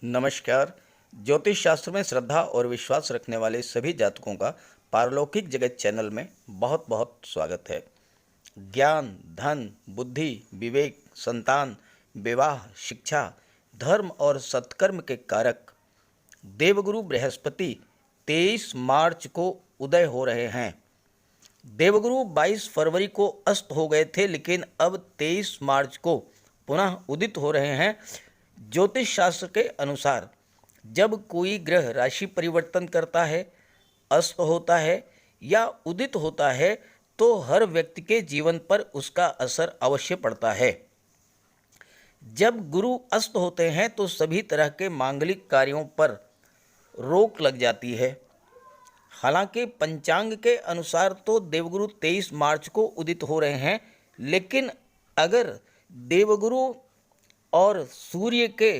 नमस्कार। ज्योतिष शास्त्र में श्रद्धा और विश्वास रखने वाले सभी जातकों का पारलौकिक जगत चैनल में बहुत बहुत स्वागत है। ज्ञान, धन, बुद्धि, विवेक, संतान, विवाह, शिक्षा, धर्म और सत्कर्म के कारक देवगुरु बृहस्पति 23 मार्च को उदय हो रहे हैं। देवगुरु 22 फरवरी को अस्त हो गए थे, लेकिन अब 23 मार्च को पुनः उदित हो रहे हैं। ज्योतिष शास्त्र के अनुसार जब कोई ग्रह राशि परिवर्तन करता है, अस्त होता है या उदित होता है, तो हर व्यक्ति के जीवन पर उसका असर अवश्य पड़ता है। जब गुरु अस्त होते हैं तो सभी तरह के मांगलिक कार्यों पर रोक लग जाती है। हालांकि पंचांग के अनुसार तो देवगुरु 23 मार्च को उदित हो रहे हैं, लेकिन अगर देवगुरु और सूर्य के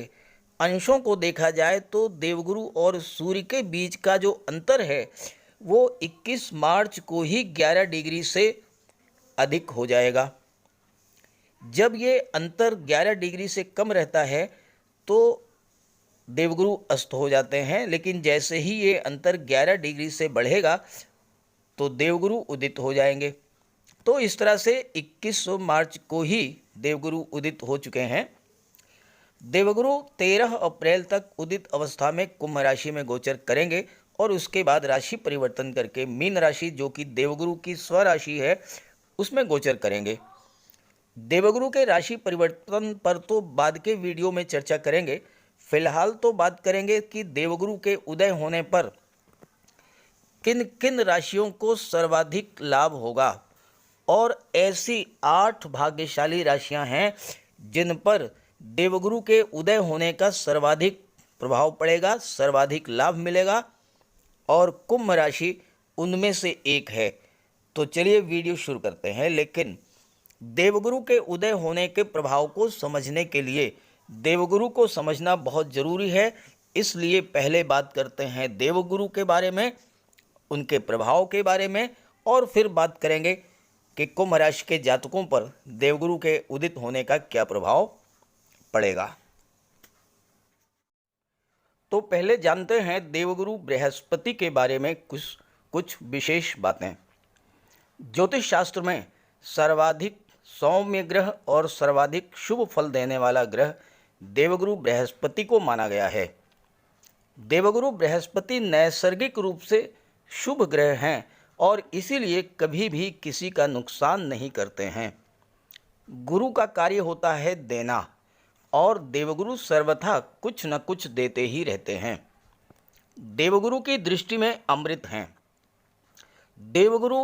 अंशों को देखा जाए तो देवगुरु और सूर्य के बीच का जो अंतर है वो 21 मार्च को ही 11 डिग्री से अधिक हो जाएगा। जब ये अंतर 11 डिग्री से कम रहता है तो देवगुरु अस्त हो जाते हैं, लेकिन जैसे ही ये अंतर 11 डिग्री से बढ़ेगा तो देवगुरु उदित हो जाएंगे। तो इस तरह से 21 मार्च को ही देवगुरु उदित हो चुके हैं। देवगुरु 13 अप्रैल तक उदित अवस्था में कुंभ राशि में गोचर करेंगे और उसके बाद राशि परिवर्तन करके मीन राशि, जो कि देवगुरु की स्वराशि है, उसमें गोचर करेंगे। देवगुरु के राशि परिवर्तन पर तो बाद के वीडियो में चर्चा करेंगे। फिलहाल तो बात करेंगे कि देवगुरु के उदय होने पर किन किन राशियों को सर्वाधिक लाभ होगा, और ऐसी 8 भाग्यशाली राशियां हैं जिन पर देवगुरु के उदय होने का सर्वाधिक प्रभाव पड़ेगा, सर्वाधिक लाभ मिलेगा, और कुंभ राशि उनमें से एक है। तो चलिए वीडियो शुरू करते हैं। लेकिन देवगुरु के उदय होने के प्रभाव को समझने के लिए देवगुरु को समझना बहुत ज़रूरी है। इसलिए पहले बात करते हैं देवगुरु के बारे में, उनके प्रभाव के बारे में, और फिर बात करेंगे कि कुंभ राशि के जातकों पर देवगुरु के उदित होने का क्या प्रभाव पड़ेगा। तो पहले जानते हैं देवगुरु बृहस्पति के बारे में कुछ विशेष बातें। ज्योतिष शास्त्र में सर्वाधिक सौम्य ग्रह और सर्वाधिक शुभ फल देने वाला ग्रह देवगुरु बृहस्पति को माना गया है। देवगुरु बृहस्पति नैसर्गिक रूप से शुभ ग्रह हैं और इसीलिए कभी भी किसी का नुकसान नहीं करते हैं। गुरु का कार्य होता है देना, और देवगुरु सर्वथा कुछ न कुछ देते ही रहते हैं। देवगुरु की दृष्टि में अमृत हैं। देवगुरु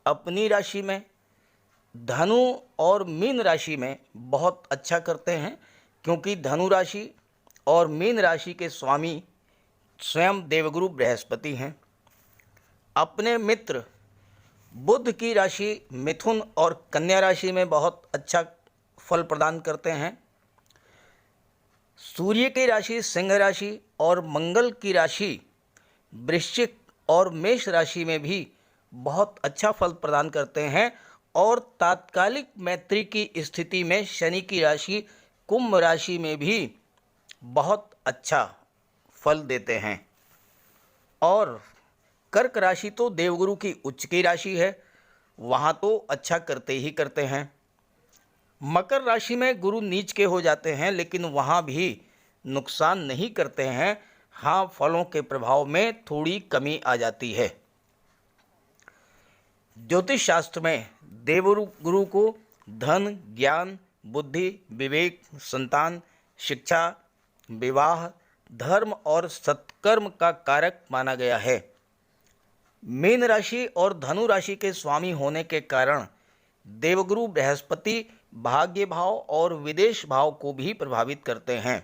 अपनी राशि में, धनु और मीन राशि में बहुत अच्छा करते हैं, क्योंकि धनु राशि और मीन राशि के स्वामी स्वयं देवगुरु बृहस्पति हैं। अपने मित्र बुध की राशि मिथुन और कन्या राशि में बहुत अच्छा फल प्रदान करते हैं। सूर्य की राशि सिंह राशि और मंगल की राशि वृश्चिक और मेष राशि में भी बहुत अच्छा फल प्रदान करते हैं, और तात्कालिक मैत्री की स्थिति में शनि की राशि कुंभ राशि में भी बहुत अच्छा फल देते हैं। और कर्क राशि तो देवगुरु की उच्च की राशि है, वहाँ तो अच्छा करते ही करते हैं। मकर राशि में गुरु नीच के हो जाते हैं, लेकिन वहाँ भी नुकसान नहीं करते हैं। हाँ, फलों के प्रभाव में थोड़ी कमी आ जाती है। ज्योतिष शास्त्र में देवगुरु को धन, ज्ञान, बुद्धि, विवेक, संतान, शिक्षा, विवाह, धर्म और सत्कर्म का कारक माना गया है। मीन राशि और धनु राशि के स्वामी होने के कारण देवगुरु बृहस्पति भाग्य भाव और विदेश भाव को भी प्रभावित करते हैं।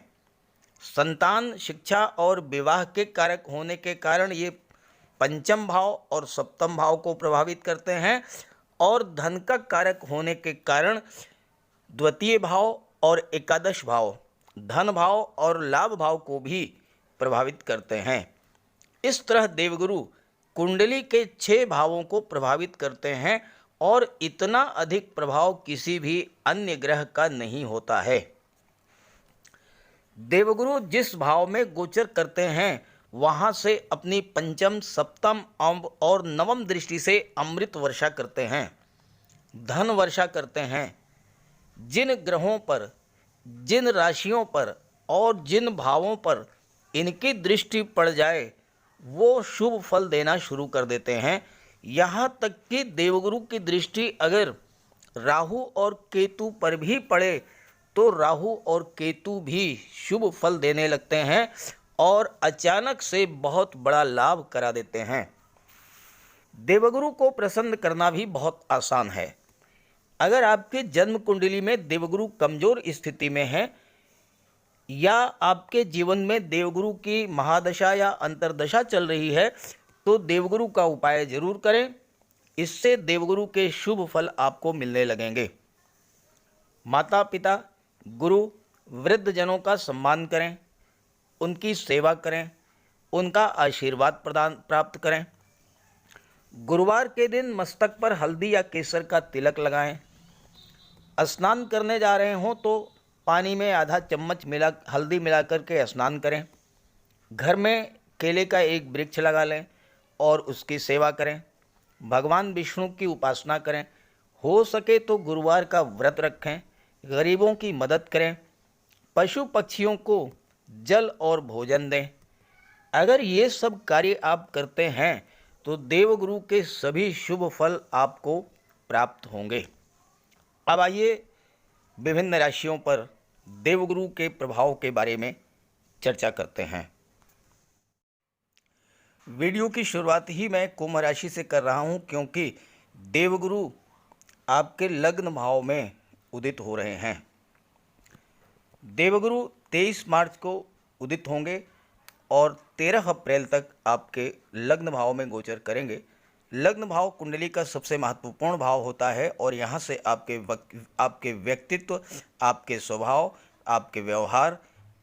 संतान, शिक्षा और विवाह के कारक होने के कारण ये पंचम भाव और सप्तम भाव को प्रभावित करते हैं, और धन का कारक होने के कारण द्वितीय भाव और एकादश भाव, धन भाव और लाभ भाव को भी प्रभावित करते हैं। इस तरह देवगुरु कुंडली के 6 भावों को प्रभावित करते हैं, और इतना अधिक प्रभाव किसी भी अन्य ग्रह का नहीं होता है। देवगुरु जिस भाव में गोचर करते हैं वहां से अपनी पंचम, सप्तम और नवम दृष्टि से अमृत वर्षा करते हैं, धन वर्षा करते हैं। जिन ग्रहों पर, जिन राशियों पर और जिन भावों पर इनकी दृष्टि पड़ जाए वो शुभ फल देना शुरू कर देते हैं। यहाँ तक कि देवगुरु की दृष्टि अगर राहु और केतु पर भी पड़े तो राहु और केतु भी शुभ फल देने लगते हैं और अचानक से बहुत बड़ा लाभ करा देते हैं। देवगुरु को प्रसन्न करना भी बहुत आसान है। अगर आपके जन्म कुंडली में देवगुरु कमजोर स्थिति में है या आपके जीवन में देवगुरु की महादशा या अंतर्दशा चल रही है तो देवगुरु का उपाय जरूर करें। इससे देवगुरु के शुभ फल आपको मिलने लगेंगे। माता पिता, गुरु, वृद्ध जनों का सम्मान करें, उनकी सेवा करें, उनका आशीर्वाद प्रदान प्राप्त करें। गुरुवार के दिन मस्तक पर हल्दी या केसर का तिलक लगाएं। स्नान करने जा रहे हों तो पानी में आधा चम्मच हल्दी मिला करके स्नान करें। घर में केले का एक वृक्ष लगा लें और उसकी सेवा करें। भगवान विष्णु की उपासना करें। हो सके तो गुरुवार का व्रत रखें। गरीबों की मदद करें। पशु पक्षियों को जल और भोजन दें। अगर ये सब कार्य आप करते हैं तो देवगुरु के सभी शुभ फल आपको प्राप्त होंगे। अब आइए विभिन्न राशियों पर देवगुरु के प्रभाव के बारे में चर्चा करते हैं। वीडियो की शुरुआत ही मैं कुंभ राशि से कर रहा हूं क्योंकि देवगुरु आपके लग्न भाव में उदित हो रहे हैं। देवगुरु 23 मार्च को उदित होंगे और 13 अप्रैल तक आपके लग्न भाव में गोचर करेंगे। लग्न भाव कुंडली का सबसे महत्वपूर्ण भाव होता है और यहाँ से आपके व्यक्तित्व, आपके स्वभाव, आपके व्यवहार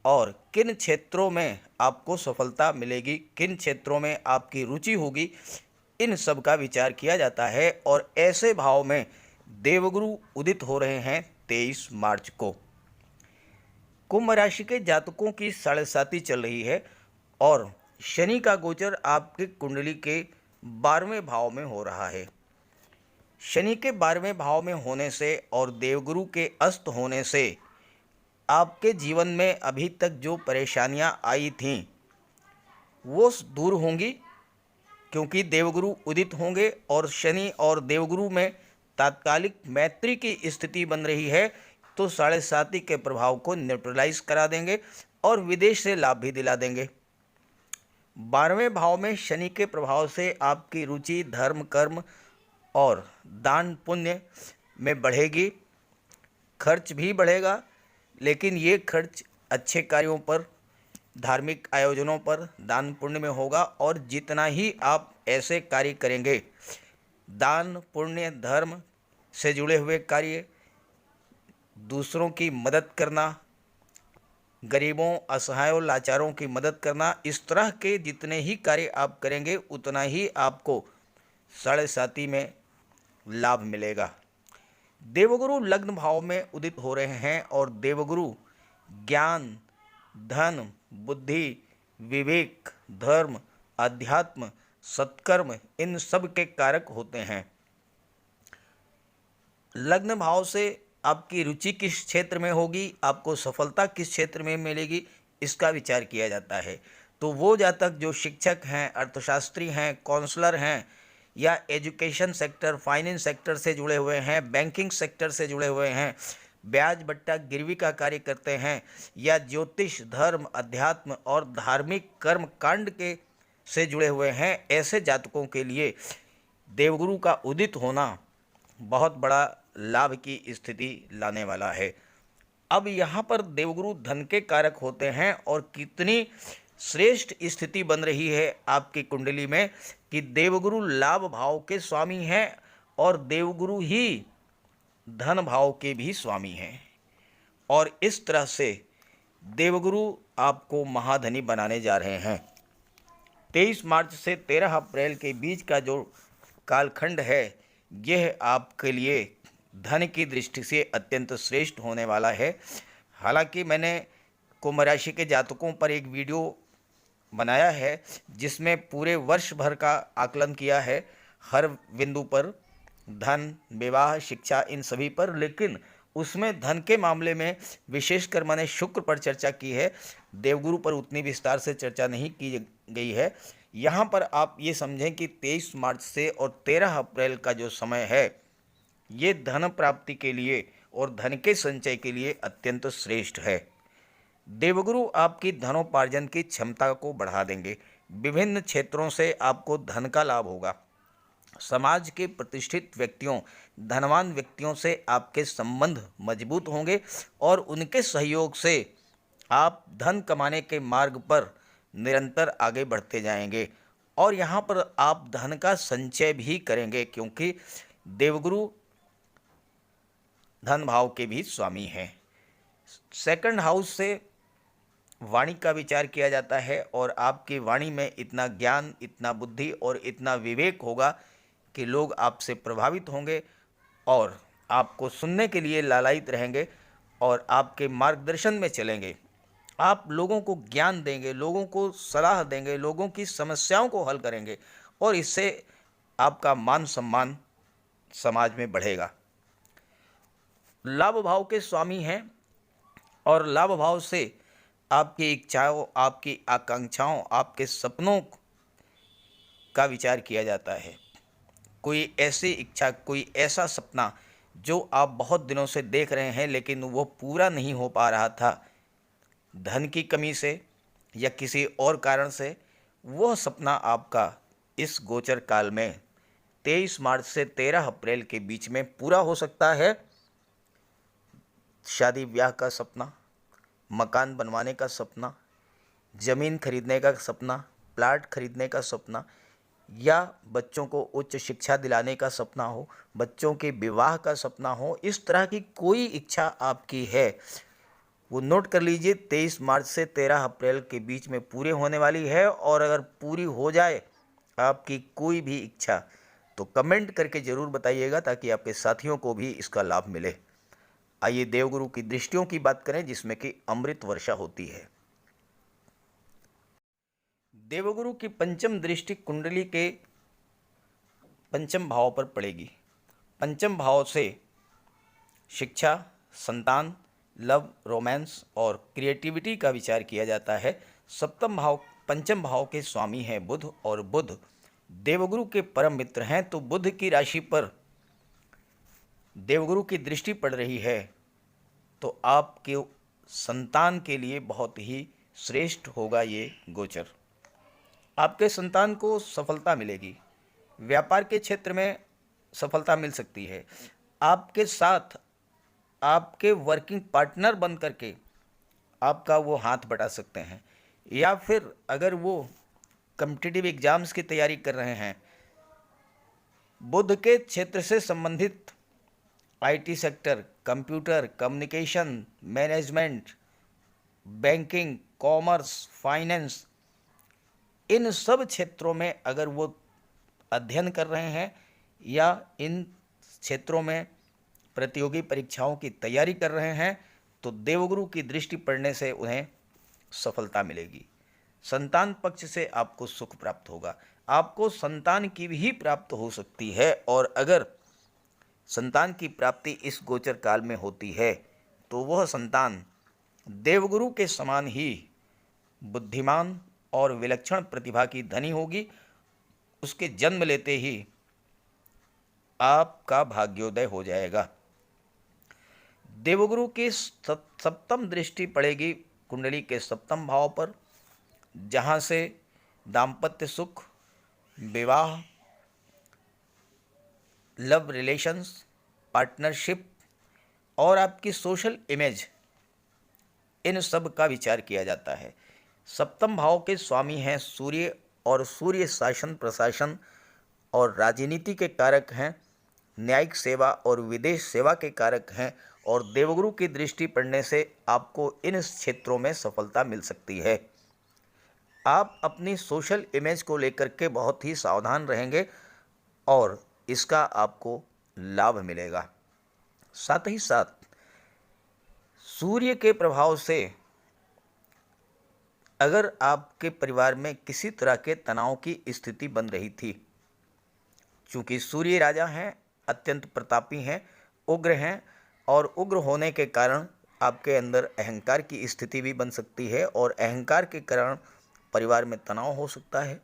और किन क्षेत्रों में आपको सफलता मिलेगी, किन क्षेत्रों में आपकी रुचि होगी, इन सब का विचार किया जाता है। और ऐसे भाव में देवगुरु उदित हो रहे हैं 23 मार्च को। कुंभ राशि के जातकों की 7.5 चल रही है और शनि का गोचर आपके कुंडली के 12वें भाव में हो रहा है। शनि के 12वें भाव में होने से और देवगुरु के अस्त होने से आपके जीवन में अभी तक जो परेशानियां आई थीं वो दूर होंगी क्योंकि देवगुरु उदित होंगे और शनि और देवगुरु में तात्कालिक मैत्री की स्थिति बन रही है तो 7.5 के प्रभाव को न्यूट्रलाइज करा देंगे और विदेश से लाभ भी दिला देंगे। 12वें भाव में शनि के प्रभाव से आपकी रुचि धर्म, कर्म और दान पुण्य में बढ़ेगी। खर्च भी बढ़ेगा लेकिन ये खर्च अच्छे कार्यों पर, धार्मिक आयोजनों पर, दान पुण्य में होगा। और जितना ही आप ऐसे कार्य करेंगे, दान पुण्य धर्म से जुड़े हुए कार्य, दूसरों की मदद करना, गरीबों, असहायों, लाचारों की मदद करना, इस तरह के जितने ही कार्य आप करेंगे उतना ही आपको 7.5 में लाभ मिलेगा। देवगुरु लग्न भाव में उदित हो रहे हैं और देवगुरु ज्ञान, धन, बुद्धि, विवेक, धर्म, अध्यात्म, सत्कर्म इन सब के कारक होते हैं। लग्न भाव से आपकी रुचि किस क्षेत्र में होगी, आपको सफलता किस क्षेत्र में मिलेगी, इसका विचार किया जाता है। तो वो जातक जो शिक्षक हैं, अर्थशास्त्री हैं, काउंसलर हैं या एजुकेशन सेक्टर, फाइनेंस सेक्टर से जुड़े हुए हैं, बैंकिंग सेक्टर से जुड़े हुए हैं, ब्याज बट्टा गिरवी का कार्य करते हैं या ज्योतिष, धर्म, अध्यात्म और धार्मिक कर्म कांड के से जुड़े हुए हैं, ऐसे जातकों के लिए देवगुरु का उदित होना बहुत बड़ा लाभ की स्थिति लाने वाला है। अब यहाँ पर देवगुरु धन के कारक होते हैं और कितनी श्रेष्ठ स्थिति बन रही है आपकी कुंडली में कि देवगुरु लाभ भाव के स्वामी हैं और देवगुरु ही धन भाव के भी स्वामी हैं। और इस तरह से देवगुरु आपको महाधनी बनाने जा रहे हैं। 23 मार्च से 13 अप्रैल के बीच का जो कालखंड है यह आपके लिए धन की दृष्टि से अत्यंत श्रेष्ठ होने वाला है। हालांकि मैंने कुंभ राशि के जातकों पर एक वीडियो बनाया है जिसमें पूरे वर्ष भर का आकलन किया है, हर बिंदु पर, धन, विवाह, शिक्षा, इन सभी पर। लेकिन उसमें धन के मामले में विशेषकर मैंने शुक्र पर चर्चा की है, देवगुरु पर उतनी विस्तार से चर्चा नहीं की गई है। यहाँ पर आप ये समझें कि 23 मार्च से और 13 अप्रैल का जो समय है, ये धन प्राप्ति के लिए और धन के संचय के लिए अत्यंत श्रेष्ठ है। देवगुरु आपकी धनोपार्जन की क्षमता को बढ़ा देंगे। विभिन्न क्षेत्रों से आपको धन का लाभ होगा। समाज के प्रतिष्ठित व्यक्तियों, धनवान व्यक्तियों से आपके संबंध मजबूत होंगे और उनके सहयोग से आप धन कमाने के मार्ग पर निरंतर आगे बढ़ते जाएंगे। और यहाँ पर आप धन का संचय भी करेंगे, क्योंकि देवगुरु धन भाव के भी स्वामी हैं। सेकंड हाउस से वाणी का विचार किया जाता है और आपकी वाणी में इतना ज्ञान, इतना बुद्धि और इतना विवेक होगा कि लोग आपसे प्रभावित होंगे और आपको सुनने के लिए लालायित रहेंगे और आपके मार्गदर्शन में चलेंगे। आप लोगों को ज्ञान देंगे, लोगों को सलाह देंगे, लोगों की समस्याओं को हल करेंगे और इससे आपका मान सम्मान समाज में बढ़ेगा। लाभ भाव के स्वामी हैं और लाभ भाव से आपकी इच्छाओं, आपकी आकांक्षाओं, आपके सपनों का विचार किया जाता है। कोई ऐसी इच्छा, कोई ऐसा सपना जो आप बहुत दिनों से देख रहे हैं लेकिन वो पूरा नहीं हो पा रहा था, धन की कमी से या किसी और कारण से, वह सपना आपका इस गोचर काल में 23 मार्च से 13 अप्रैल के बीच में पूरा हो सकता है। शादी ब्याह का सपना, मकान बनवाने का सपना, ज़मीन खरीदने का सपना, प्लाट खरीदने का सपना, या बच्चों को उच्च शिक्षा दिलाने का सपना हो, बच्चों के विवाह का सपना हो, इस तरह की कोई इच्छा आपकी है, वो नोट कर लीजिए, 23 मार्च से 13 अप्रैल के बीच में पूरे होने वाली है। और अगर पूरी हो जाए आपकी कोई भी इच्छा तो कमेंट करके ज़रूर बताइएगा ताकि आपके साथियों को भी इसका लाभ मिले। आइए देवगुरु की दृष्टियों की बात करें जिसमें कि अमृत वर्षा होती है। देवगुरु की पंचम दृष्टि कुंडली के पंचम भाव पर पड़ेगी। पंचम भाव से शिक्षा, संतान, लव, रोमांस और क्रिएटिविटी का विचार किया जाता है। सप्तम भाव, पंचम भाव के स्वामी हैं बुध और बुध देवगुरु के परम मित्र हैं। तो बुध की राशि पर देवगुरु की दृष्टि पड़ रही है तो आपके संतान के लिए बहुत ही श्रेष्ठ होगा ये गोचर। आपके संतान को सफलता मिलेगी, व्यापार के क्षेत्र में सफलता मिल सकती है। आपके साथ आपके वर्किंग पार्टनर बन करके आपका वो हाथ बटा सकते हैं, या फिर अगर वो कॉम्पिटिटिव एग्ज़ाम्स की तैयारी कर रहे हैं, बुध के क्षेत्र से संबंधित IT sector, computer, communication, management, banking, commerce, finance, इन सब क्षेत्रों में अगर वो अध्ययन कर रहे हैं या इन क्षेत्रों में प्रतियोगी परीक्षाओं की तैयारी कर रहे हैं तो देवगुरु की दृष्टि पड़ने से उन्हें सफलता मिलेगी। संतान पक्ष से आपको सुख प्राप्त होगा, आपको संतान की भी प्राप्त हो सकती है। और अगर संतान की प्राप्ति इस गोचर काल में होती है तो वह संतान देवगुरु के समान ही बुद्धिमान और विलक्षण प्रतिभा की धनी होगी। उसके जन्म लेते ही आपका भाग्योदय हो जाएगा। देवगुरु की सप्तम दृष्टि पड़ेगी कुंडली के सप्तम भाव पर, जहाँ से दाम्पत्य सुख, विवाह, लव रिलेशंस, पार्टनरशिप और आपकी सोशल इमेज, इन सब का विचार किया जाता है। सप्तम भाव के स्वामी हैं सूर्य और सूर्य शासन प्रशासन और राजनीति के कारक हैं, न्यायिक सेवा और विदेश सेवा के कारक हैं। और देवगुरु की दृष्टि पड़ने से आपको इन क्षेत्रों में सफलता मिल सकती है। आप अपनी सोशल इमेज को लेकर के बहुत ही सावधान रहेंगे और इसका आपको लाभ मिलेगा। साथ ही साथ सूर्य के प्रभाव से अगर आपके परिवार में किसी तरह के तनाव की स्थिति बन रही थी, चूँकि सूर्य राजा हैं, अत्यंत प्रतापी हैं, उग्र हैं और उग्र होने के कारण आपके अंदर अहंकार की स्थिति भी बन सकती है और अहंकार के कारण परिवार में तनाव हो सकता है,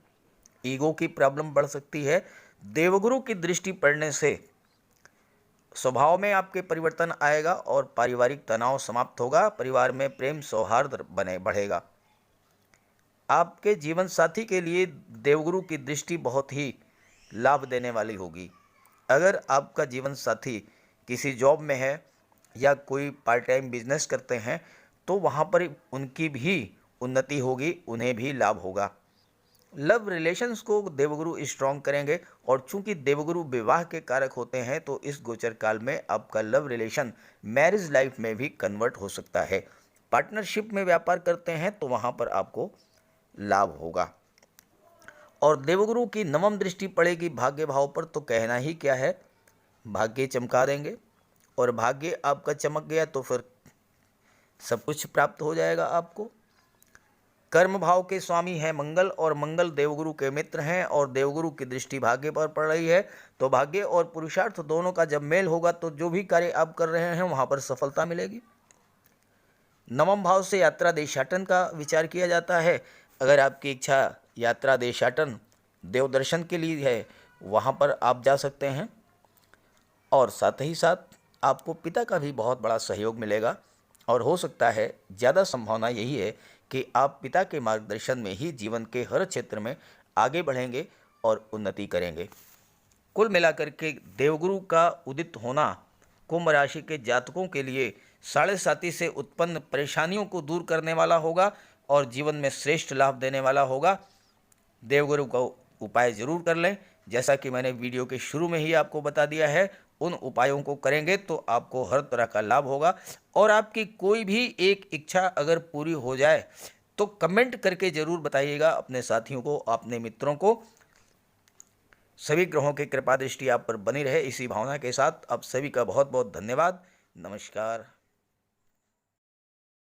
ईगो की प्रॉब्लम बढ़ सकती है। देवगुरु की दृष्टि पड़ने से स्वभाव में आपके परिवर्तन आएगा और पारिवारिक तनाव समाप्त होगा, परिवार में प्रेम सौहार्द बढ़ेगा। आपके जीवन साथी के लिए देवगुरु की दृष्टि बहुत ही लाभ देने वाली होगी। अगर आपका जीवन साथी किसी जॉब में है या कोई पार्ट टाइम बिजनेस करते हैं तो वहाँ पर उनकी भी उन्नति होगी, उन्हें भी लाभ होगा। लव रिलेशंस को देवगुरु स्ट्रॉन्ग करेंगे और चूंकि देवगुरु विवाह के कारक होते हैं तो इस गोचर काल में आपका लव रिलेशन मैरिज लाइफ में भी कन्वर्ट हो सकता है। पार्टनरशिप में व्यापार करते हैं तो वहाँ पर आपको लाभ होगा। और देवगुरु की नवम दृष्टि पड़ेगी भाग्य भाव पर तो कहना ही क्या है, भाग्य चमका देंगे और भाग्य आपका चमक गया तो फिर सब कुछ प्राप्त हो जाएगा आपको। कर्म भाव के स्वामी हैं मंगल और मंगल देवगुरु के मित्र हैं और देवगुरु की दृष्टि भाग्य पर पड़ रही है, तो भाग्य और पुरुषार्थ दोनों का जब मेल होगा तो जो भी कार्य आप कर रहे हैं वहाँ पर सफलता मिलेगी। नवम भाव से यात्रा देशाटन का विचार किया जाता है। अगर आपकी इच्छा यात्रा देशाटन देव दर्शन के लिए है वहाँ पर आप जा सकते हैं और साथ ही साथ आपको पिता का भी बहुत बड़ा सहयोग मिलेगा और हो सकता है ज़्यादा संभावना यही है कि आप पिता के मार्गदर्शन में ही जीवन के हर क्षेत्र में आगे बढ़ेंगे और उन्नति करेंगे। कुल मिलाकर के देवगुरु का उदित होना कुंभ राशि के जातकों के लिए साढ़े साती से उत्पन्न परेशानियों को दूर करने वाला होगा और जीवन में श्रेष्ठ लाभ देने वाला होगा। देवगुरु का उपाय जरूर कर लें, जैसा कि मैंने वीडियो के शुरू में ही आपको बता दिया है। उन उपायों को करेंगे तो आपको हर तरह का लाभ होगा और आपकी कोई भी एक इच्छा अगर पूरी हो जाए तो कमेंट करके ज़रूर बताइएगा अपने साथियों को, अपने मित्रों को। सभी ग्रहों की कृपा दृष्टि आप पर बनी रहे, इसी भावना के साथ आप सभी का बहुत बहुत धन्यवाद। नमस्कार।